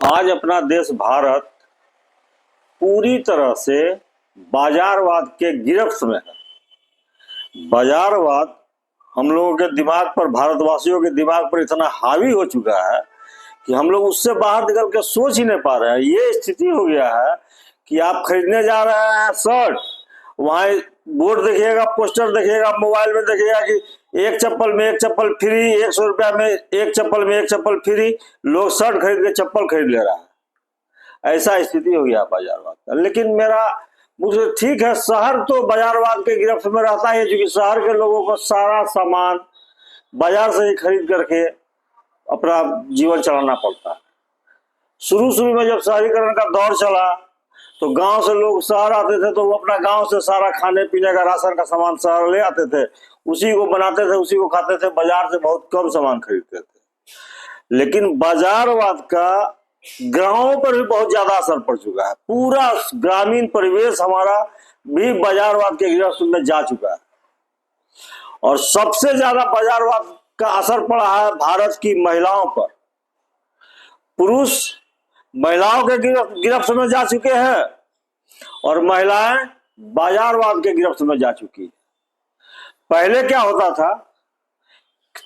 आज अपना देश भारत पूरी तरह से बाजारवाद के गिरफ्त में है। बाजारवाद हम लोगों के दिमाग पर, भारतवासियों के दिमाग पर इतना हावी हो चुका है कि हम लोग उससे बाहर निकल के सोच ही नहीं पा रहे हैं। ये स्थिति हो गया है कि आप खरीदने जा रहे हैं शर्ट, वहां बोर्ड देखिएगा, पोस्टर देखिएगा, मोबाइल में देखिएगा कि एक चप्पल में एक चप्पल फ्री, 100 रुपया में एक चप्पल में एक चप्पल फ्री। लोग शर्ट खरीद के चप्पल खरीद ले रहा है। ऐसा स्थिति हो गया बाजारवाद का। लेकिन मेरा मुझे ठीक है, शहर तो बाजारवाद के गिरफ्त में रहता है, क्योंकि शहर के लोगों को सारा सामान बाजार से ही खरीद करके अपना जीवन चलाना पड़ता है। शुरू शुरू में जब शहरीकरण का दौर चला तो गांव से लोग शहर आते थे, तो वो अपना गांव से सारा खाने पीने का, राशन का सामान शहर ले आते थे, उसी को बनाते थे, उसी को खाते थे, बाजार से बहुत कम सामान खरीदते थे। लेकिन बाजारवाद का गांवों पर भी बहुत ज्यादा असर पड़ चुका है। पूरा ग्रामीण परिवेश हमारा भी बाजारवाद के गिरफ्त में जा चुका है। और सबसे ज्यादा बाजारवाद का असर पड़ा है भारत की महिलाओं पर। पुरुष महिलाओं के गिरफ्त में जा चुके हैं और महिलाएं बाजारवाद के गिरफ्त में जा चुकी है। पहले क्या होता था,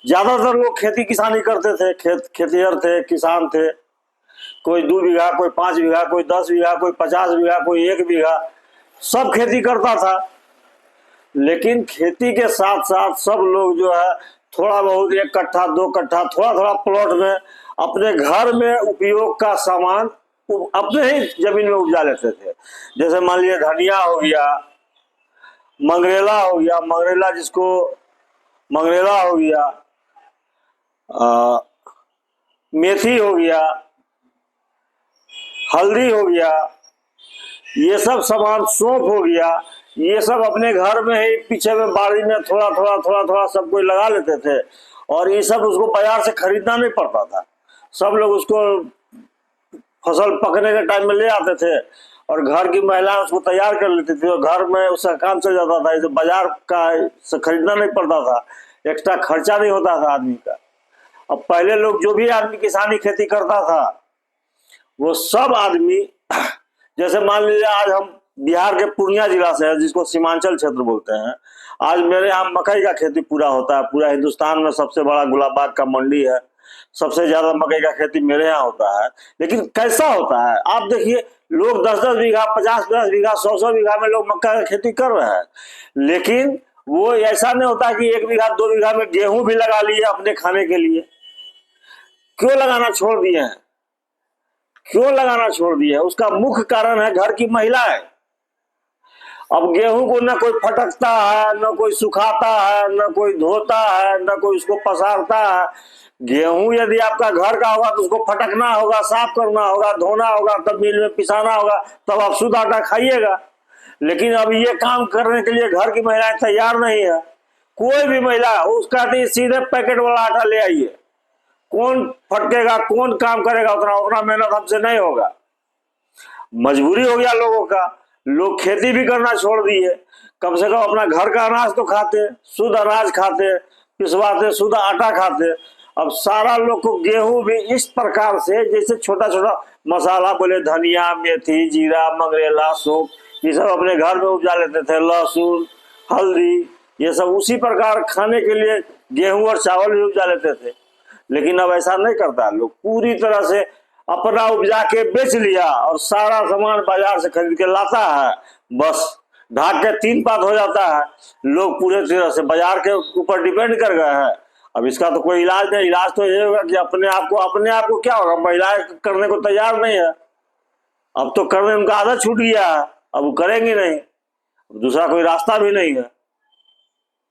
ज्यादातर लोग खेती किसानी करते थे, खेतिहर थे, किसान थे। कोई 2 बीघा, कोई 5 बीघा, कोई 10 बीघा, कोई 50 बीघा, कोई 1 बीघा, सब खेती करता था। लेकिन खेती के साथ साथ सब लोग जो है थोड़ा बहुत 1 कट्ठा 2 कट्ठा थोड़ा थोड़ा प्लॉट में अपने घर में उपयोग का सामान अपने ही जमीन में उपजा लेते थे। जैसे मान लीजिए धनिया हो गया, मंगरेला हो गया, मंगरेला हो गया, मेथी हो गया, हल्दी हो गया, ये सब सामान, सौंफ हो गया, ये सब अपने घर में ही पीछे में बाड़ी में थोड़ा थोड़ा सब कोई लगा लेते थे। और ये सब उसको बाजार से खरीदना नहीं पड़ता था। सब लोग उसको फसल पकने के टाइम में ले आते थे और घर की महिलाएं उसको तैयार कर लेती थी और घर में उसका काम चल जाता था। इसे बाजार का से खरीदना नहीं पड़ता था, एक्स्ट्रा खर्चा नहीं होता था आदमी का। अब पहले लोग, जो भी आदमी किसानी खेती करता था, वो सब आदमी, जैसे मान लीजिए आज हम बिहार के पूर्णिया जिला से है, जिसको सीमांचल क्षेत्र बोलते हैं। आज मेरे यहाँ मकई का खेती पूरा होता है। पूरा हिंदुस्तान में सबसे बड़ा गुलाबाग का मंडी है, सबसे ज्यादा मकई का खेती मेरे यहाँ होता है। लेकिन कैसा होता है आप देखिए, लोग 10-10 बीघा, 50-50 बीघा, 100-100 बीघा में लोग मक्का का खेती कर रहे हैं। लेकिन वो ऐसा नहीं होता कि 1 बीघा 2 बीघा में गेहूं भी लगा लिए अपने खाने के लिए। क्यों लगाना छोड़ दिए हैं? क्यों लगाना छोड़ दिए? उसका मुख्य कारण है घर की महिलाएं। अब गेहूं को न कोई फटकता है, न कोई सुखाता है, न कोई धोता है, न कोई उसको पसारता है। गेहूं यदि आपका घर का होगा तो उसको फटकना होगा, साफ करना होगा, धोना होगा, तब मिल में पिसाना होगा, तब आप शुद्ध आटा खाइएगा। लेकिन अब ये काम करने के लिए घर की महिलाएं तैयार नहीं है। कोई भी महिला उसका सीधे पैकेट वाला आटा ले आइए। कौन फटकेगा, कौन काम करेगा? उतना मेहनत हमसे नहीं होगा। मजबूरी हो गया लोगों का। लोग खेती भी करना छोड़ दिए। कम से कम अपना घर का अनाज तो खाते, शुद्ध अनाज खाते, पिसवाते, शुद्ध आटा खाते। अब सारा लोग को गेहूं भी इस प्रकार से, जैसे छोटा छोटा मसाला बोले, धनिया, मेथी, जीरा, मंगरेला, सौंफ, ये सब अपने घर में उपजा लेते थे। लहसुन, हल्दी, ये सब उसी प्रकार खाने के लिए गेहूं और चावल भी उपजा लेते थे। लेकिन अब ऐसा नहीं करता। लोग पूरी तरह से अपना उपजा के बेच लिया और सारा सामान बाजार से खरीद के लाता है। बस ढाक के 3 पात हो जाता है। लोग पूरे तरह से बाजार के ऊपर डिपेंड कर गए हैं। अब इसका तो कोई इलाज नहीं। इलाज तो ये होगा कि अपने आप को क्या होगा, महिलाएं करने को तैयार नहीं है। अब तो करने उनका आदत छूट गया है, अब वो करेंगे नहीं, दूसरा कोई रास्ता भी नहीं है।